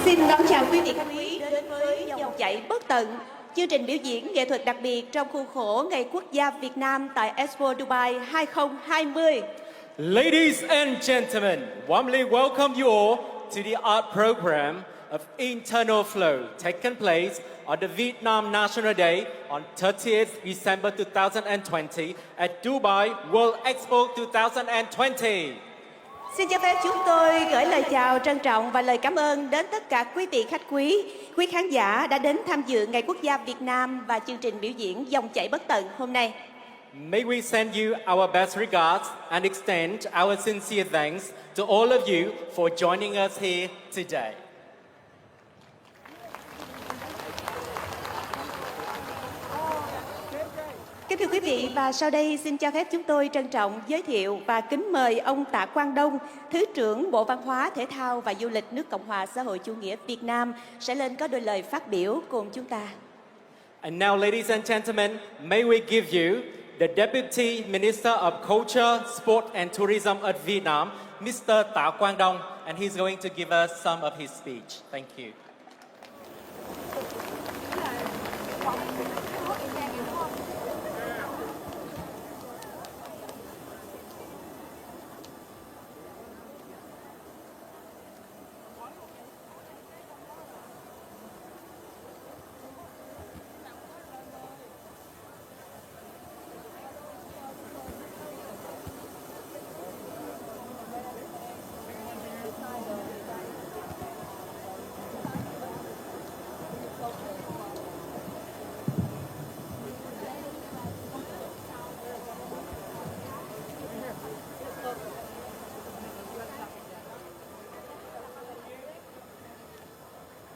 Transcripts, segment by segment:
Xin đón chào quý vị khách quý đến với Dòng chảy bất tận, chương trình biểu diễn nghệ thuật đặc biệt trong khuôn khổ Ngày Quốc gia Việt Nam tại Expo Dubai 2020. Ladies and gentlemen, warmly welcome you all to the art program of Internal Flow taking place on the Vietnam National Day on 30th December 2020 at Dubai World Expo 2020. Xin cho phép chúng tôi gửi lời chào trân trọng và lời cảm ơn đến tất cả quý vị khách quý khán giả đã đến tham dự Ngày Quốc gia Việt Nam và chương trình biểu diễn Dòng chảy bất tận hôm nay. May we send you our best regards and extend our sincere thanks to all of you for joining us here today. Kính thưa quý vị, và sau đây xin cho phép chúng tôi trân trọng giới thiệu và kính mời ông Tạ Quang Đông, Thứ trưởng Bộ Văn hóa, Thể thao và Du lịch nước Cộng hòa Xã hội Chủ nghĩa Việt Nam sẽ lên có đôi lời phát biểu cùng chúng ta. And now, ladies and gentlemen, may we give you the Deputy Minister of Culture, Sport and Tourism of Vietnam, Mr. Tạ Quang Đông, and he's going to give us some of his speech. Thank you.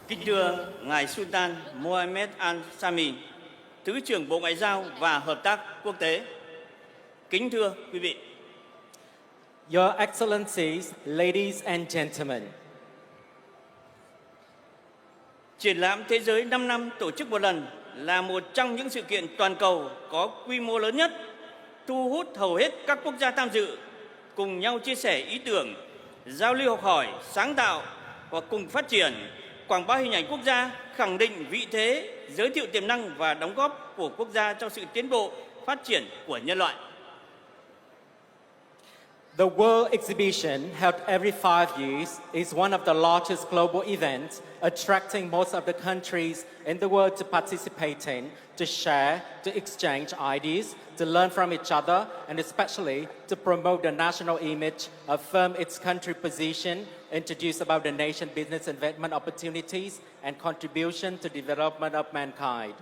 Kính thưa Ngài Sultan Mohammed Al-Sami, Thứ trưởng Bộ Ngoại giao và Hợp tác Quốc tế. Kính thưa quý vị. Your Excellencies, ladies and gentlemen. Triển lãm Thế giới 5 năm tổ chức một lần là một trong những sự kiện toàn cầu có quy mô lớn nhất, thu hút hầu hết các quốc gia tham dự, cùng nhau chia sẻ ý tưởng, giao lưu học hỏi, sáng tạo và cùng phát triển, quảng bá hình ảnh quốc gia, khẳng định vị thế, giới thiệu tiềm năng và đóng góp của quốc gia trong sự tiến bộ, phát triển của nhân loại. The World Exhibition, held every 5 years, is one of the largest global events, attracting most of the countries in the world to participate in, to share, to exchange ideas, to learn from each other, and especially to promote the national image, affirm its country position, introduce about the nation business investment opportunities, and contribution to development of mankind.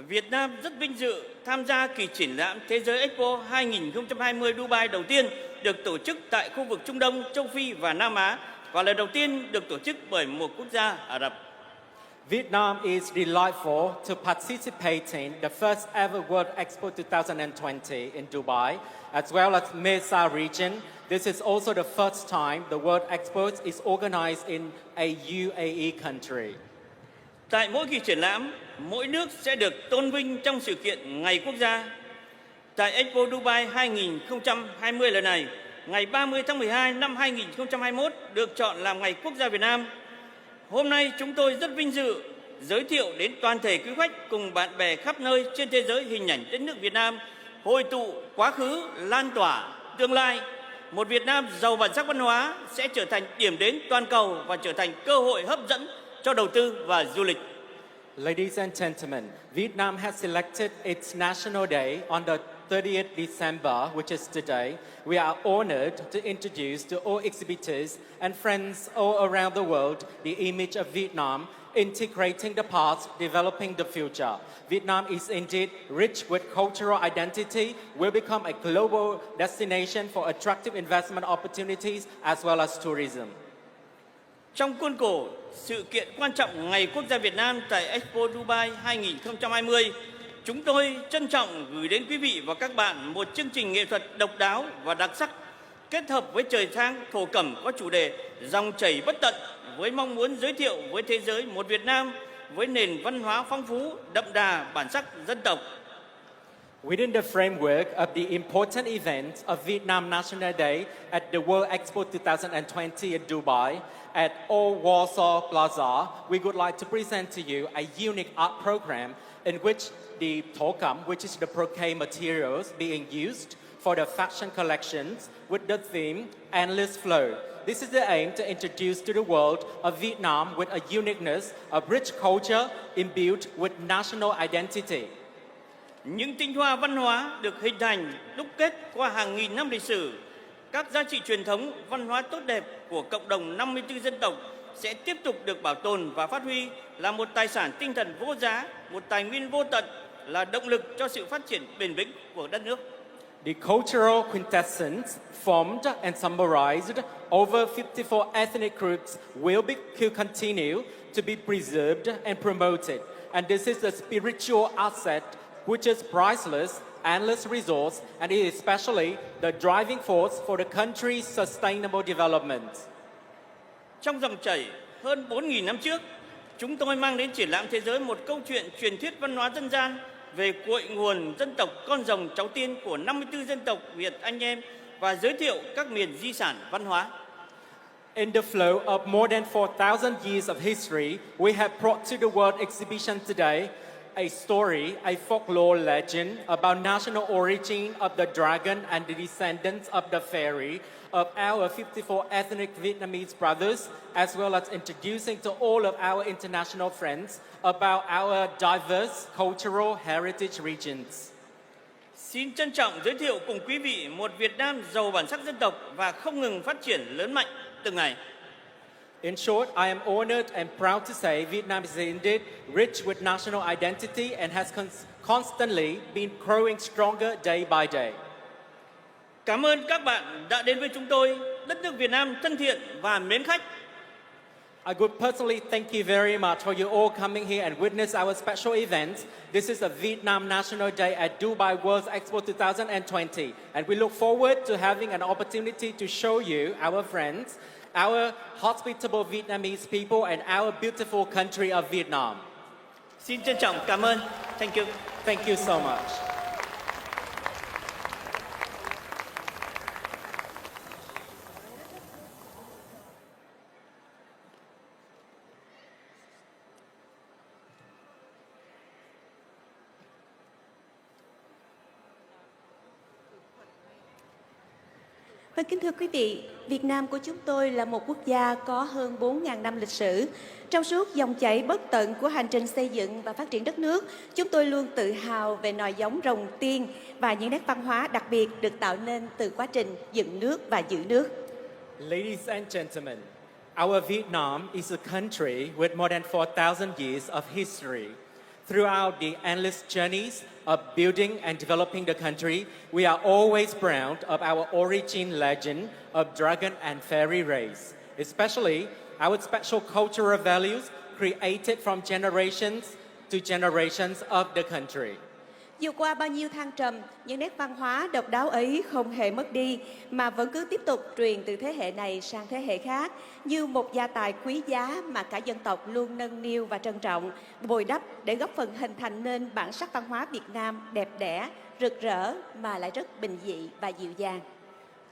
Việt Nam rất vinh dự tham gia kỳ triển lãm Thế giới Expo 2020 Dubai đầu tiên được tổ chức tại khu vực Trung Đông, Châu Phi và Nam Á và lần đầu tiên được tổ chức bởi một quốc gia Ả Rập. Vietnam is delightful to participate in the first ever World Expo 2020 in Dubai, as well as Mesa region. This is also the first time the World Expo is organized in a UAE country. Tại mỗi kỳ triển lãm, mỗi nước sẽ được tôn vinh trong sự kiện Ngày Quốc gia. Tại Expo Dubai 2020 lần này, ngày 30 tháng 12 năm 2021 được chọn làm Ngày Quốc gia Việt Nam. Hôm nay chúng tôi rất vinh dự giới thiệu đến toàn thể quý khách cùng bạn bè khắp nơi trên thế giới hình ảnh đất nước Việt Nam, hội tụ quá khứ, lan tỏa tương lai. Một Việt Nam giàu bản sắc văn hóa sẽ trở thành điểm đến toàn cầu và trở thành cơ hội hấp dẫn cho đầu tư và du lịch. Ladies and gentlemen, Vietnam has selected its National Day on the 30th December, which is today. We are honored to introduce to all exhibitors and friends all around the world the image of Vietnam, integrating the past, developing the future. Vietnam is indeed rich with cultural identity, will become a global destination for attractive investment opportunities as well as tourism. Trong khuôn khổ sự kiện quan trọng Ngày Quốc gia Việt Nam tại Expo Dubai 2020, chúng tôi trân trọng gửi đến quý vị và các bạn một chương trình nghệ thuật độc đáo và đặc sắc, kết hợp với trời thang thổ cẩm có chủ đề Dòng chảy bất tận, với mong muốn giới thiệu với thế giới một Việt Nam với nền văn hóa phong phú, đậm đà bản sắc dân tộc. Within the framework of the important event of Vietnam National Day at the World Expo 2020 in Dubai, at Old Warsaw Plaza, we would like to present to you a unique art program in which the Tấm, which is the brocade materials being used for the fashion collections with the theme Endless Flow. This is the aim to introduce to the world of Vietnam with a uniqueness, a rich culture imbued with national identity. Những tinh hoa văn hóa được hình thành, đúc kết qua hàng nghìn năm lịch sử. Các giá trị truyền thống, văn hóa tốt đẹp của cộng đồng 54 dân tộc sẽ tiếp tục được bảo tồn và phát huy là một tài sản tinh thần vô giá, một tài nguyên vô tận, là động lực cho sự phát triển bền vững của đất nước. The cultural quintessence formed and summarized over 54 ethnic groups will continue to be preserved and promoted. And this is a spiritual asset which is priceless, endless resource, and it is especially the driving force for the country's sustainable development. Trong dòng chảy, hơn 4.000 năm trước, chúng tôi mang đến triển lãm thế giới một câu chuyện truyền thuyết văn hóa dân gian về cội nguồn dân tộc con rồng cháu tiên của 54 dân tộc Việt anh em và giới thiệu các miền di sản văn hóa. In the flow of more than 4,000 years of history, we have brought to the world exhibition today a story, a folklore legend about national origin of the dragon and the descendants of the fairy of our 54 ethnic Vietnamese brothers, as well as introducing to all of our international friends about our diverse cultural heritage regions. Xin trân trọng giới thiệu cùng quý vị một Việt Nam giàu bản sắc dân tộc và không ngừng phát triển lớn mạnh từng ngày. In short, I am honored and proud to say Vietnam is indeed rich with national identity and has constantly been growing stronger day by day. Cảm ơn các bạn đã đến với chúng tôi, đất nước Việt Nam thân thiện và mến khách. I would personally thank you very much for you all coming here and witness our special event. This is a Vietnam National Day at Dubai World Expo 2020, and we look forward to having an opportunity to show you, our friends, our hospitable Vietnamese people and our beautiful country of Vietnam. Xin trân trọng cảm ơn. Thank you. Thank you so much. Vâng, kính thưa quý vị, Việt Nam của chúng tôi là một quốc gia có hơn 4.000 năm lịch sử. Trong suốt dòng chảy bất tận của hành trình xây dựng và phát triển đất nước, chúng tôi luôn tự hào về nòi giống rồng tiên và những nét văn hóa đặc biệt được tạo nên từ quá trình dựng nước và giữ nước. Ladies and gentlemen, our Vietnam is a country with more than 4,000 years of history. Throughout the endless journeys of building and developing the country, we are always proud of our origin legend of dragon and fairy race, especially our special cultural values created from generations to generations of the country. Dù qua bao nhiêu thăng trầm, những nét văn hóa độc đáo ấy không hề mất đi, mà vẫn cứ tiếp tục truyền từ thế hệ này sang thế hệ khác, như một gia tài quý giá mà cả dân tộc luôn nâng niu và trân trọng, bồi đắp để góp phần hình thành nên bản sắc văn hóa Việt Nam đẹp đẽ, rực rỡ mà lại rất bình dị và dịu dàng.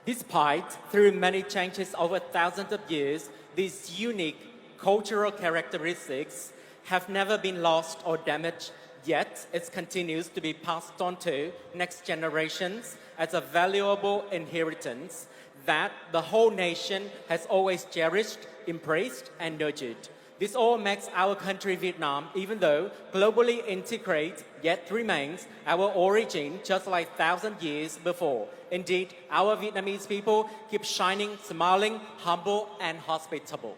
Despite, through many changes over thousands of years, these unique cultural characteristics have never been lost or damaged. Yet, it continues to be passed on to next generations as a valuable inheritance that the whole nation has always cherished, embraced, and nurtured. This all makes our country Vietnam, even though globally integrated, yet remains our origin just like 1,000 years before. Indeed, our Vietnamese people keep shining, smiling, humble, and hospitable.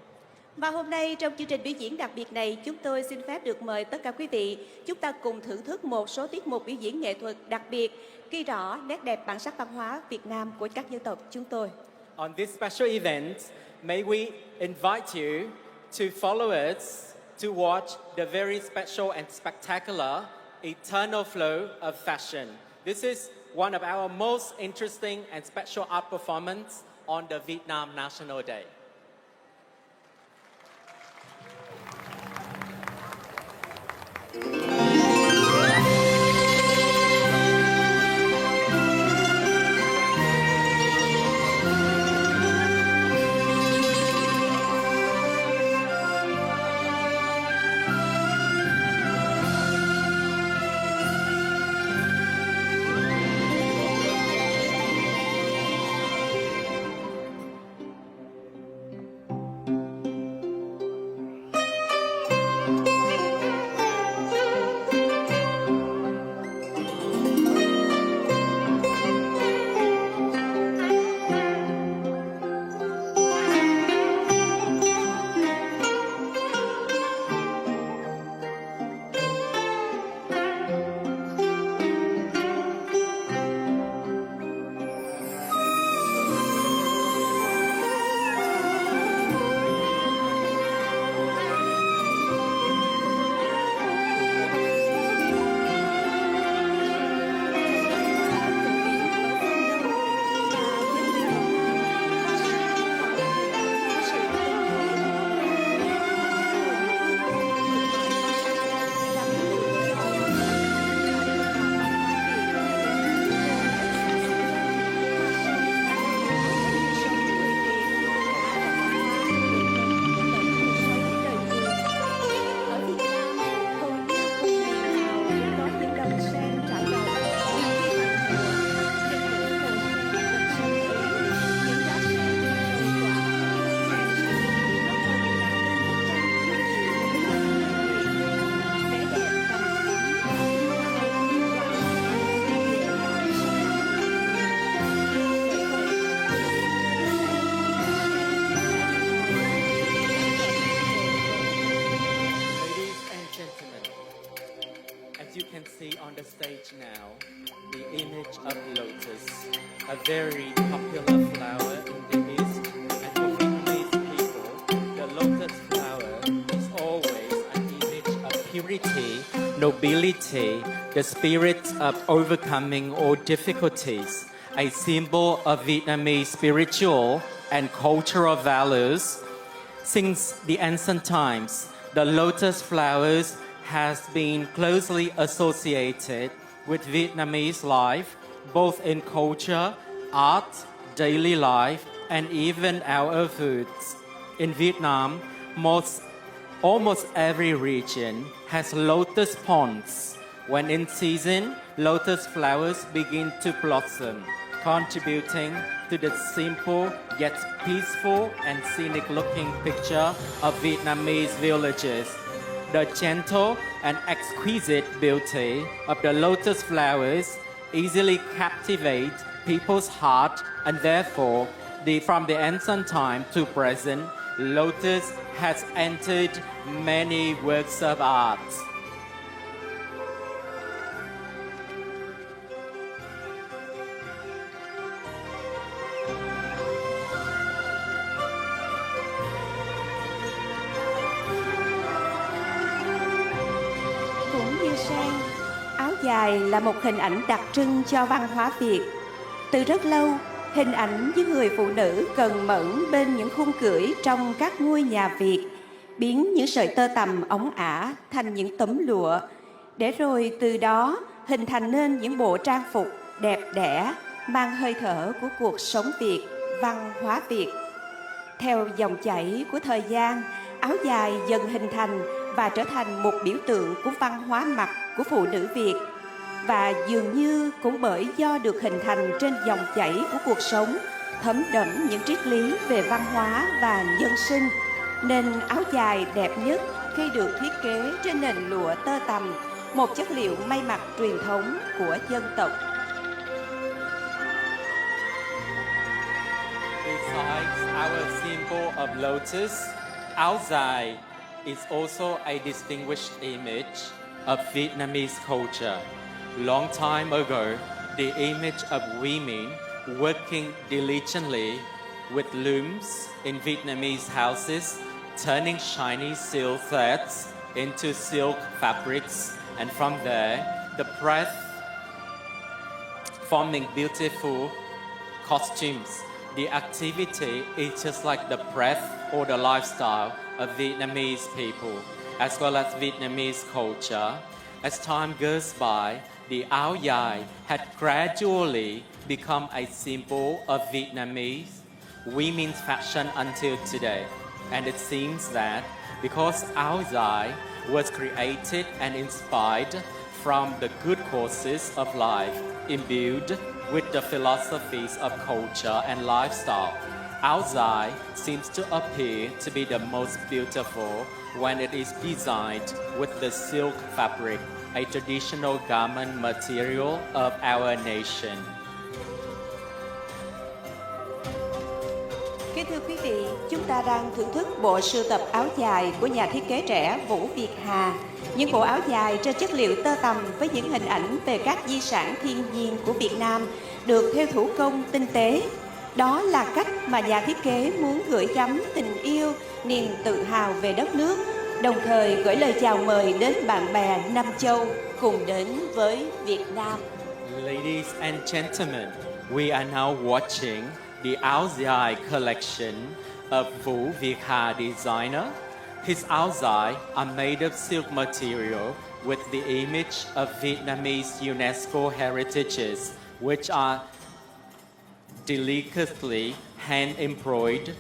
Và hôm nay trong chương trình biểu diễn đặc biệt này, chúng tôi xin phép được mời tất cả quý vị chúng ta cùng thưởng thức một số tiết mục biểu diễn nghệ thuật đặc biệt ghi rõ nét đẹp bản sắc văn hóa Việt Nam của các dân tộc chúng tôi. On this special event, may we invite you to follow us to watch the very special and spectacular eternal flow of fashion. This is one of our most interesting and special art performance on the Vietnam National Day. see on the stage now the image of lotus, a very popular flower in the East. And for Vietnamese people, the lotus flower is always an image of purity, nobility, the spirit of overcoming all difficulties, a symbol of Vietnamese spiritual and cultural values. Since the ancient times, the lotus flowers has been closely associated with Vietnamese life, both in culture, art, daily life, and even our foods. In Vietnam, almost every region has lotus ponds. When in season, lotus flowers begin to blossom, contributing to the simple yet peaceful and scenic-looking picture of Vietnamese villages. The gentle and exquisite beauty of the lotus flowers easily captivate people's heart, and therefore, from the ancient time to present, lotus has entered many works of art. Áo dài là một hình ảnh đặc trưng cho văn hóa Việt. Từ rất lâu, hình ảnh với người phụ nữ cần mẫn bên những khung cưỡi trong các ngôi nhà Việt, biến những sợi tơ tằm óng ả thành những tấm lụa, để rồi từ đó hình thành nên những bộ trang phục đẹp đẽ, mang hơi thở của cuộc sống Việt, văn hóa Việt. Theo dòng chảy của thời gian, áo dài dần hình thành và trở thành một biểu tượng của văn hóa mặc của phụ nữ Việt. Và dường như cũng bởi do được hình thành trên dòng chảy của cuộc sống, thấm đẫm những triết lý về văn hóa và nhân sinh, nên áo dài đẹp nhất khi được thiết kế trên nền lụa tơ tằm, một chất liệu may mặc truyền thống của dân tộc. Besides our symbol of lotus, áo dài is also a distinguished image of Vietnamese culture. Long time ago, the image of women working diligently with looms in Vietnamese houses, turning shiny silk threads into silk fabrics, and from there, the breath forming beautiful costumes. The activity is just like the breath or the lifestyle of Vietnamese people, as well as Vietnamese culture. As time goes by, the áo dài had gradually become a symbol of Vietnamese women's fashion until today. And it seems that because áo dài was created and inspired from the good courses of life, imbued with the philosophies of culture and lifestyle, áo dài seems to appear to be the most beautiful when it is designed with the silk fabric, a traditional garment material of our nation. Kính thưa quý vị, chúng ta đang thưởng thức bộ sưu tập áo dài của nhà thiết kế trẻ Vũ Việt Hà. Những bộ áo dài trên chất liệu tơ tằm với những hình ảnh về các di sản thiên nhiên của Việt Nam được thêu thủ công tinh tế. Đó là cách mà nhà thiết kế muốn gửi gắm tình yêu, niềm tự hào về đất nước, đồng thời gửi lời chào mời đến bạn bè Nam Châu cùng đến với Việt Nam. Ladies and gentlemen, we are now watching the áo dài collection of Vũ Việt Hà designer. His áo dài are made of silk material with the image of Vietnamese UNESCO heritages, which are delicately hand-embroidered.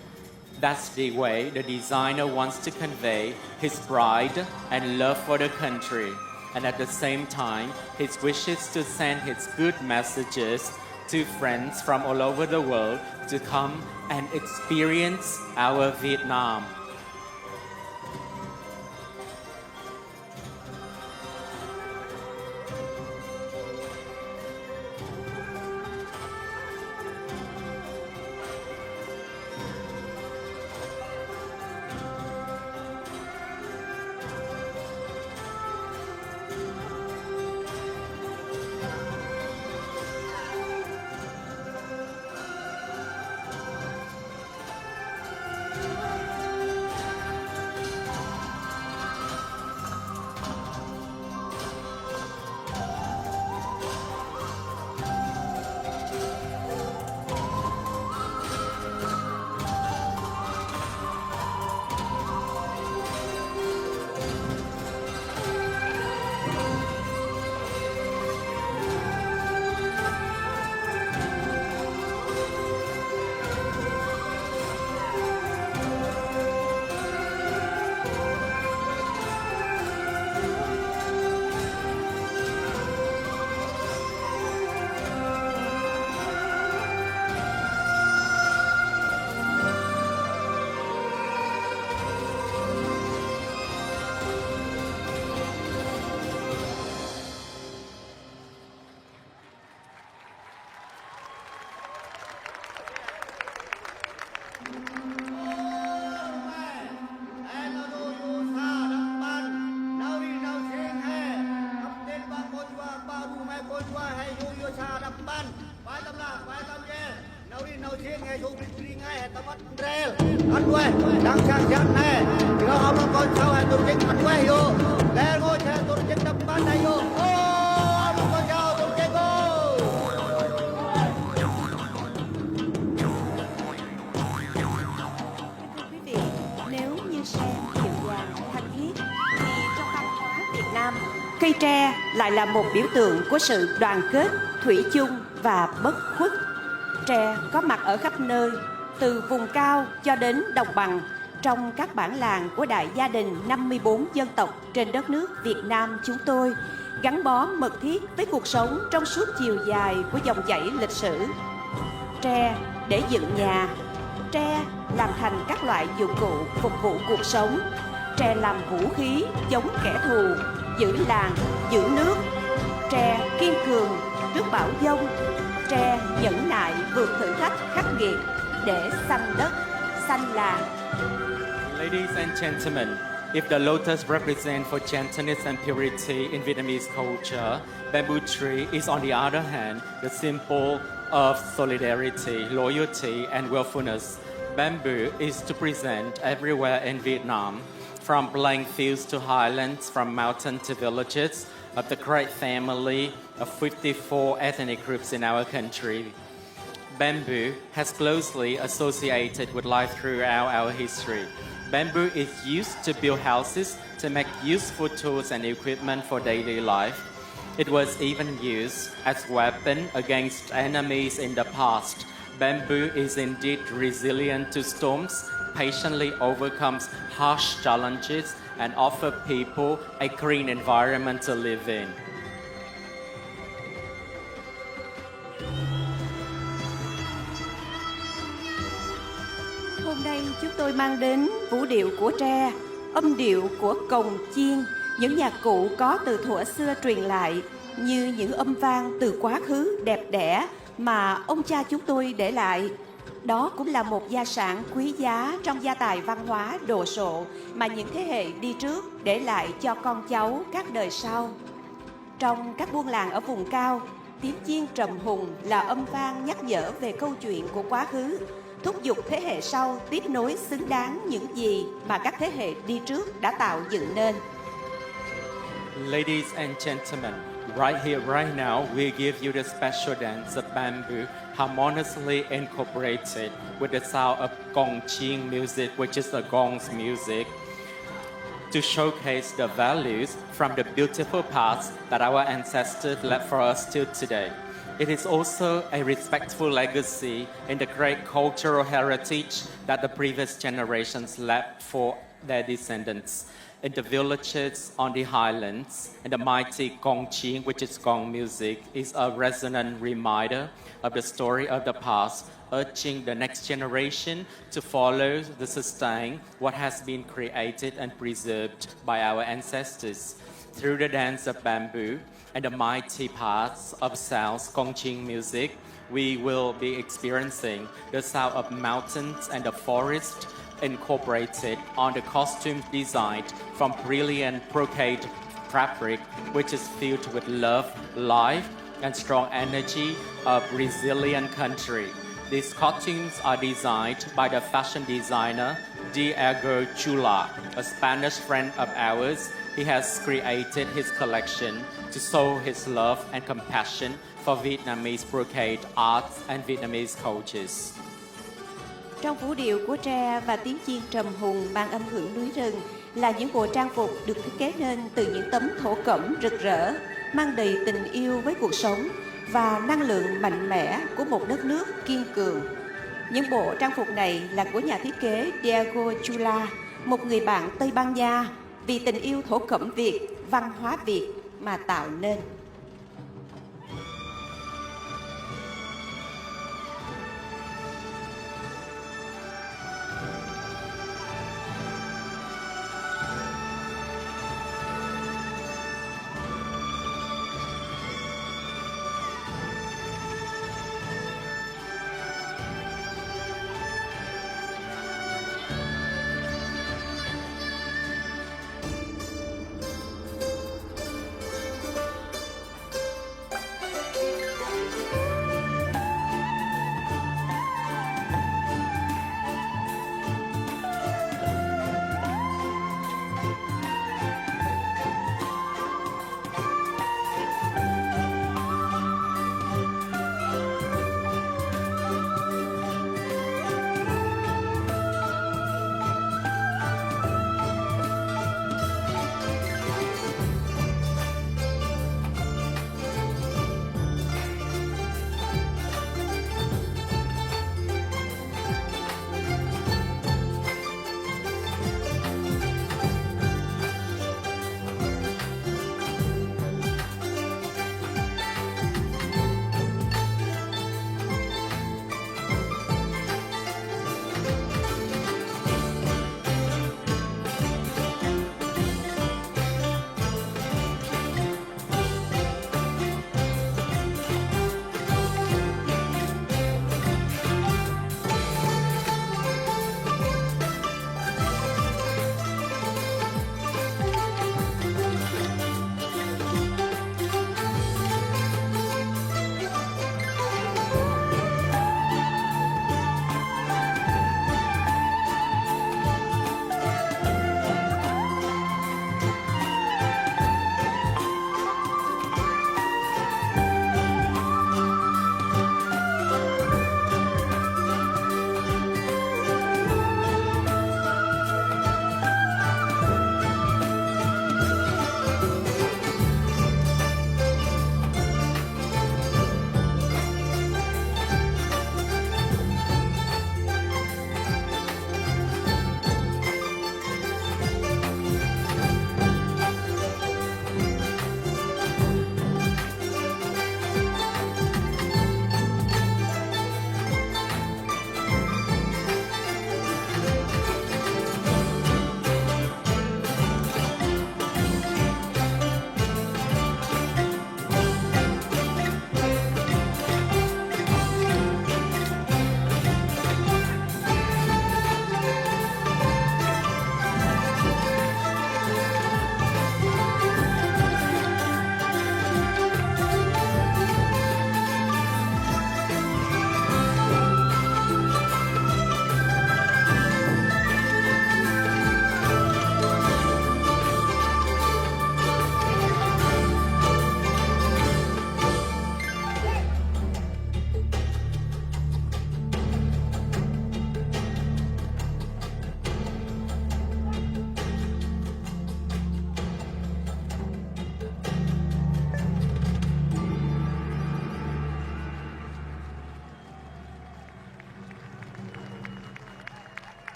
That's the way the designer wants to convey his pride and love for the country. And at the same time, he wishes to send his good messages to friends from all over the world to come and experience our Vietnam. ban, bài tâm là bài tâm che, nấu đi nấu chiên nghe chung đi ngay hết tâm mất rel, ăn quê, đang sang sang này, thì nó không có con sao hết tôi chết ăn quê vô, lên ngôi xe tôi chết tâm ban này vô, ô, một con sao tôi chết vô. Thưa quý vị, nếu như sen dịu dàng, thanh khiết, thì trong văn hóa Việt Nam, cây tre lại là một biểu tượng của sự đoàn kết, thủy chung và bất khuất. Tre có mặt ở khắp nơi, từ vùng cao cho đến đồng bằng, trong các bản làng của đại gia đình 54 dân tộc trên đất nước Việt Nam chúng tôi, gắn bó mật thiết với cuộc sống trong suốt chiều dài của dòng chảy lịch sử. Tre để dựng nhà, tre làm thành các loại dụng cụ phục vụ cuộc sống, tre làm vũ khí chống kẻ thù, giữ làng, giữ nước, tre kiên cường trước bão giông, tre nhẫn nại vượt thử thách khắc nghiệt để xanh đất, xanh làng. Ladies and gentlemen, if the lotus represents for gentleness and purity in Vietnamese culture, bamboo tree is on the other hand the symbol of solidarity, loyalty and willfulness. Bamboo is to present everywhere in Vietnam, from blank fields to highlands, from mountain to villages, of the great family of 54 ethnic groups in our country. Bamboo has closely associated with life throughout our history. Bamboo is used to build houses, to make useful tools and equipment for daily life. It was even used as a weapon against enemies in the past. Bamboo is indeed resilient to storms, patiently overcomes harsh challenges, and offers people a green environment to live in. Hôm nay chúng tôi mang đến vũ điệu của tre, âm điệu của cồng chiên, những nhạc cụ có từ thuở xưa truyền lại, như những âm vang từ quá khứ đẹp đẽ mà ông cha chúng tôi để lại. Đó cũng là một gia sản quý giá trong gia tài văn hóa đồ sộ mà những thế hệ đi trước để lại cho con cháu các đời sau. Trong các buôn làng ở vùng cao, tiếng chiên trầm hùng là âm vang nhắc nhở về câu chuyện của quá khứ, thúc giục thế hệ sau tiếp nối xứng đáng những gì mà các thế hệ đi trước đã tạo dựng nên. Ladies and gentlemen, right here, right now, we give you the special dance of bamboo, harmoniously incorporated with the sound of gong chiên music, which is the gong's music, to showcase the values from the beautiful past that our ancestors left for us till today. It is also a respectful legacy in the great cultural heritage that the previous generations left for their descendants. In the villages on the highlands, and the mighty gong chiên, which is gong music, is a resonant reminder of the story of the past, urging the next generation to follow, to sustain what has been created and preserved by our ancestors. Through the dance of bamboo and the mighty parts of sounds, gong chiên music, we will be experiencing the sound of mountains and the forest, incorporated on the costume designed from brilliant brocade fabric, which is filled with love, life, and strong energy of resilient country. These costumes are designed by the fashion designer Diego Chula, a Spanish friend of ours. He has created his collection to show his love and compassion for Vietnamese brocade arts and Vietnamese cultures. Trong vũ điệu của tre và tiếng chiên trầm hùng mang âm hưởng núi rừng là những bộ trang phục được thiết kế nên từ những tấm thổ cẩm rực rỡ, mang đầy tình yêu với cuộc sống và năng lượng mạnh mẽ của một đất nước kiên cường. Những bộ trang phục này là của nhà thiết kế Diego Chula, một người bạn Tây Ban Nha, vì tình yêu thổ cẩm Việt, văn hóa Việt mà tạo nên.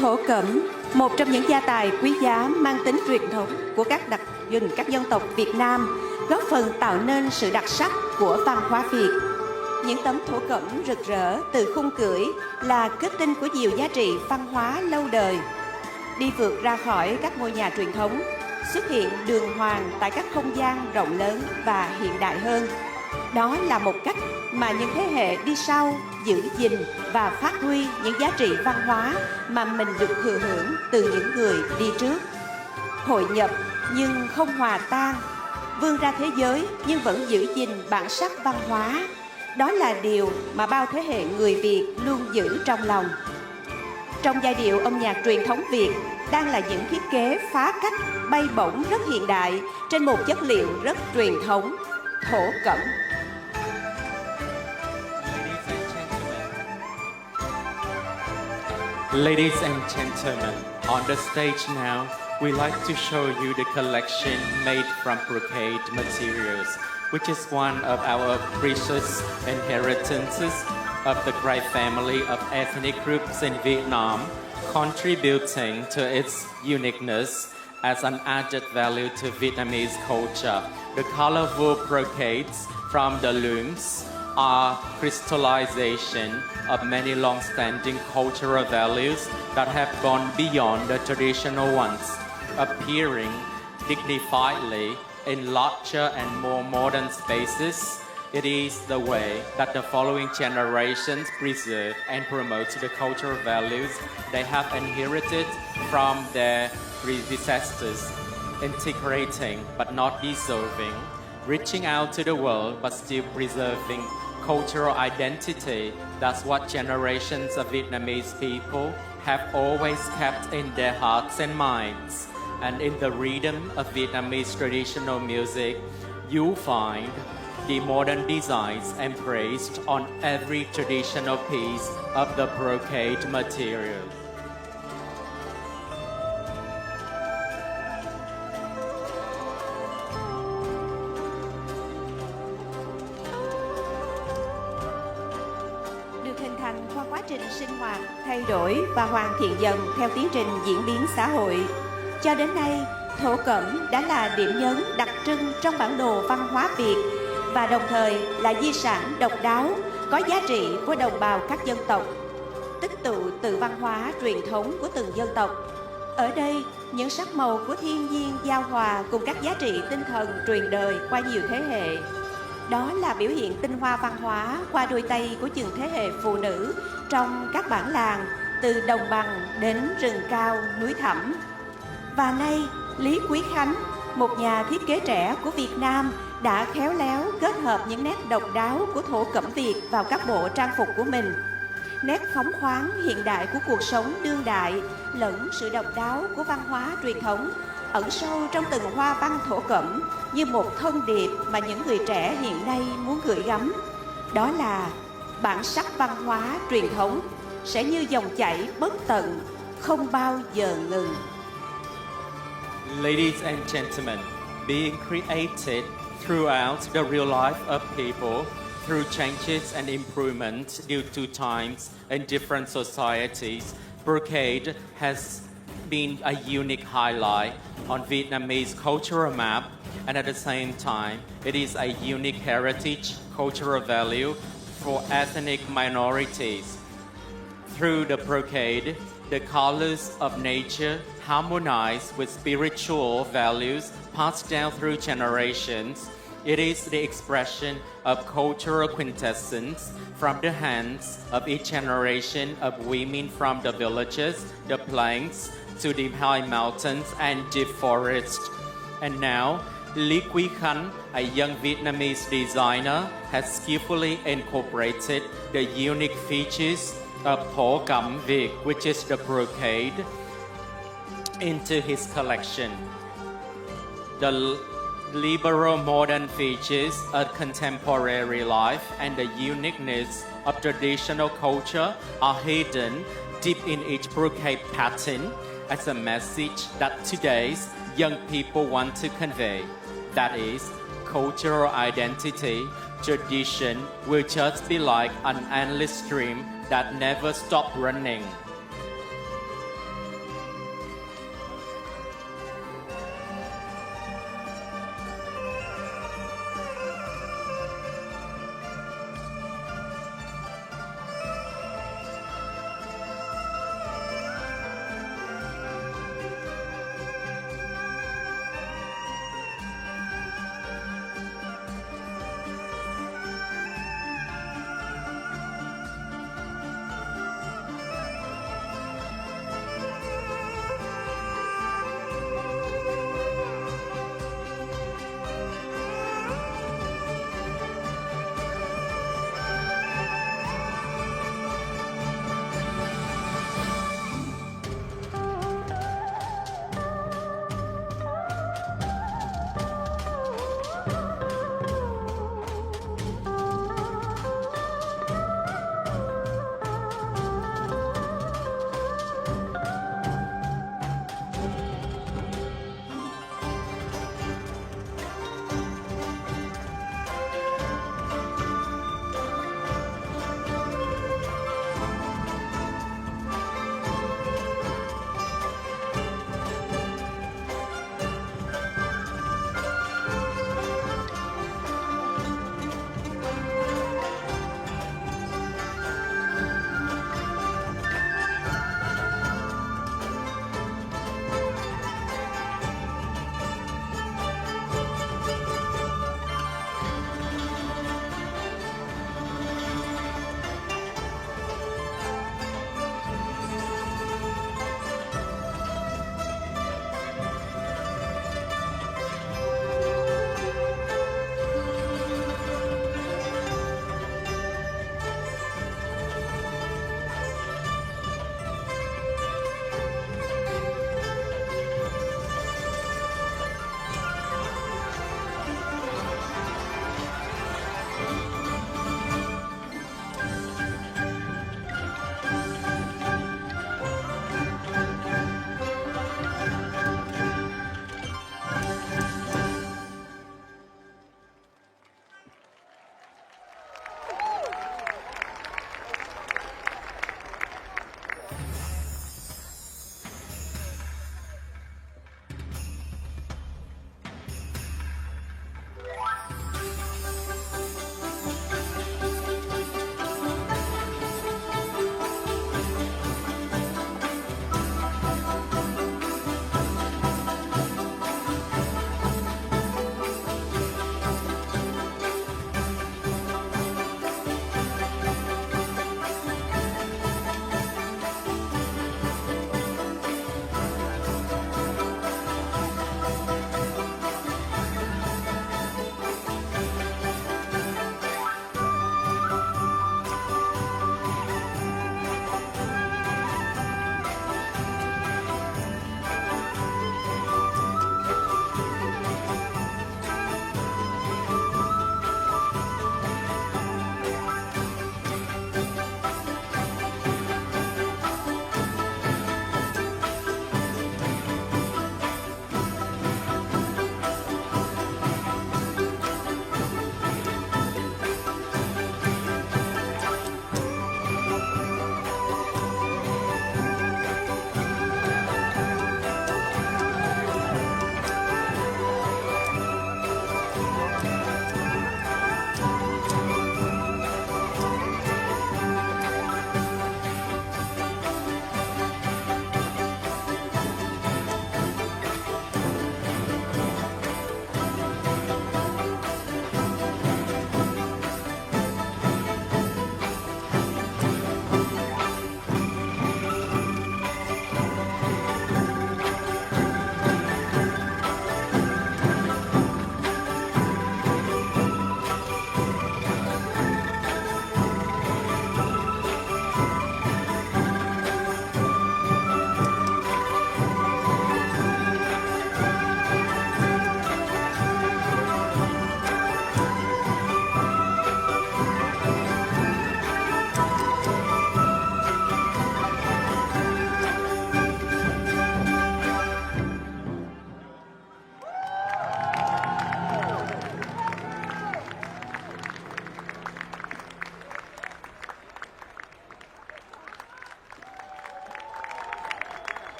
Thổ cẩm, một trong những gia tài quý giá mang tính truyền thống của các dân tộc Việt Nam, góp phần tạo nên sự đặc sắc của văn hóa Việt. Những tấm thổ cẩm rực rỡ từ khung cưỡi là kết tinh của nhiều giá trị văn hóa lâu đời. Đi vượt ra khỏi các ngôi nhà truyền thống, xuất hiện đường hoàng tại các không gian rộng lớn và hiện đại hơn. Đó là một cách mà những thế hệ đi sau giữ gìn và phát huy những giá trị văn hóa mà mình được thừa hưởng từ những người đi trước. Hội nhập nhưng không hòa tan, vươn ra thế giới nhưng vẫn giữ gìn bản sắc văn hóa. Đó là điều mà bao thế hệ người Việt luôn giữ trong lòng. Trong giai điệu âm nhạc truyền thống Việt đang là những thiết kế phá cách, bay bổng rất hiện đại trên một chất liệu rất truyền thống, thổ cẩm. Ladies and gentlemen, on the stage now, we like to show you the collection made from brocade materials, which is one of our precious inheritances of the great family of ethnic groups in Vietnam, contributing to its uniqueness as an added value to Vietnamese culture. The colorful brocades from the looms are crystallization of many long-standing cultural values that have gone beyond the traditional ones, appearing dignifiedly in larger and more modern spaces. It is the way that the following generations preserve and promote the cultural values they have inherited from their predecessors, integrating but not dissolving, reaching out to the world but still preserving cultural identity. That's what generations of Vietnamese people have always kept in their hearts and minds. And in the rhythm of Vietnamese traditional music, you find the modern designs embraced on every traditional piece of the brocade material. Được hình thành qua quá trình sinh hoạt, thay đổi và hoàn thiện dần theo tiến trình diễn biến xã hội. Cho đến nay, thổ cẩm đã là điểm nhấn đặc trưng trong bản đồ văn hóa Việt và đồng thời là di sản độc đáo, có giá trị của đồng bào các dân tộc, tích tụ từ văn hóa truyền thống của từng dân tộc. Ở đây, những sắc màu của thiên nhiên giao hòa cùng các giá trị tinh thần truyền đời qua nhiều thế hệ. Đó là biểu hiện tinh hoa văn hóa qua đôi tay của từng thế hệ phụ nữ trong các bản làng, từ đồng bằng đến rừng cao, núi thẳm. Và nay, Lý Quý Khánh, một nhà thiết kế trẻ của Việt Nam, đã khéo léo kết hợp những nét độc đáo của thổ cẩm Việt vào các bộ trang phục của mình. Nét phóng khoáng hiện đại của cuộc sống đương đại lẫn sự độc đáo của văn hóa truyền thống ẩn sâu trong từng hoa văn thổ cẩm như một thông điệp mà những người trẻ hiện nay muốn gửi gắm. Đó là bản sắc văn hóa truyền thống sẽ như dòng chảy bất tận, không bao giờ ngừng. Ladies and gentlemen, being created throughout the real life of people through changes and improvements due to times and different societies, brocade has been a unique highlight on Vietnamese cultural map, and at the same time, it is a unique heritage cultural value for ethnic minorities. Through the brocade, the colors of nature harmonize with spiritual values passed down through generations. It is the expression of cultural quintessence from the hands of each generation of women from the villages, the plains, to the high mountains and deep forests. And now, Lý Quý Khánh, a young Vietnamese designer, has skillfully incorporated the unique features of Thổ cẩm Việt, which is the brocade, into his collection. The liberal modern features of contemporary life and the uniqueness of traditional culture are hidden deep in each brocade pattern as a message that today's young people want to convey. That is, cultural identity, tradition will just be like an endless stream that never stops running.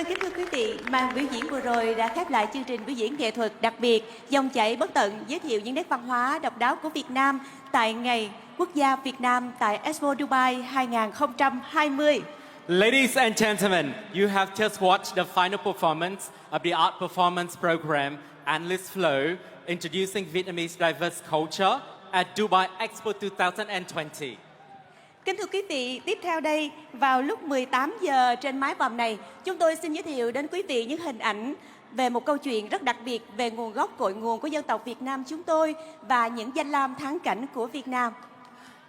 Vâng, kính thưa quý vị, màn biểu diễn vừa rồi đã khép lại chương trình biểu diễn nghệ thuật đặc biệt Dòng chảy bất tận, giới thiệu những nét văn hóa độc đáo của Việt Nam tại Ngày Quốc gia Việt Nam tại Expo Dubai 2020. Ladies and gentlemen, you have just watched the final performance of the art performance program Endless Flow, introducing Vietnamese diverse culture at Dubai Expo 2020. Kính thưa quý vị, tiếp theo đây, vào lúc 18 giờ trên mái vòm này, chúng tôi xin giới thiệu đến quý vị những hình ảnh về một câu chuyện rất đặc biệt về nguồn gốc cội nguồn của dân tộc Việt Nam chúng tôi và những danh lam thắng cảnh của Việt Nam.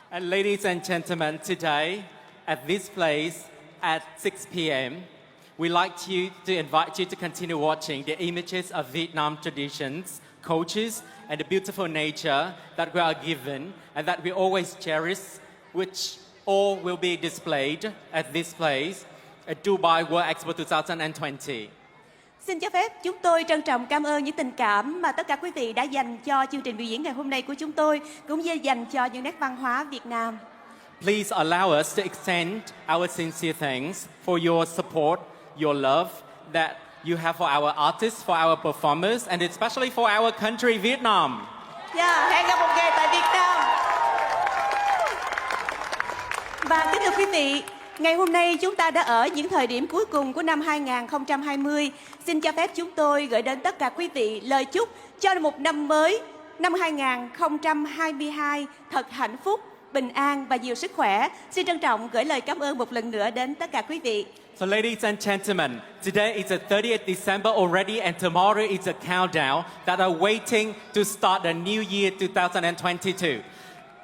And ladies and gentlemen, today at this place at 6 p.m., we'd like to invite you to continue watching the images of Vietnam traditions, cultures, and the beautiful nature that we are given and that we always cherish, which all will be displayed at this place at Dubai World Expo 2020. Xin cho phép chúng tôi trân trọng cảm ơn những tình cảm mà tất cả quý vị đã dành cho chương trình biểu diễn ngày hôm nay của chúng tôi, cũng như dành cho những nét văn hóa Việt Nam. Please allow us to extend our sincere thanks for your support, your love that you have for our artists, for our performers, and especially for our country, Vietnam. Hẹn gặp một ngày tại Việt Nam. Và kính thưa quý vị, ngày hôm nay chúng ta đã ở những thời điểm cuối cùng của năm 2020. Xin cho phép chúng tôi gửi đến tất cả quý vị lời chúc cho một năm mới, năm 2022 thật hạnh phúc, bình an và nhiều sức khỏe. Xin trân trọng gửi lời cảm ơn một lần nữa đến tất cả quý vị. So ladies and gentlemen, today is the 30th December already and tomorrow is a countdown that are waiting to start the new year 2022.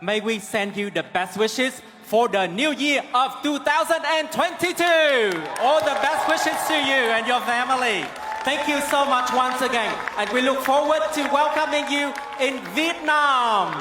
May we send you the best wishes for the new year of 2022. All the best wishes to you and your family. Thank you so much once again, and we look forward to welcoming you in Vietnam.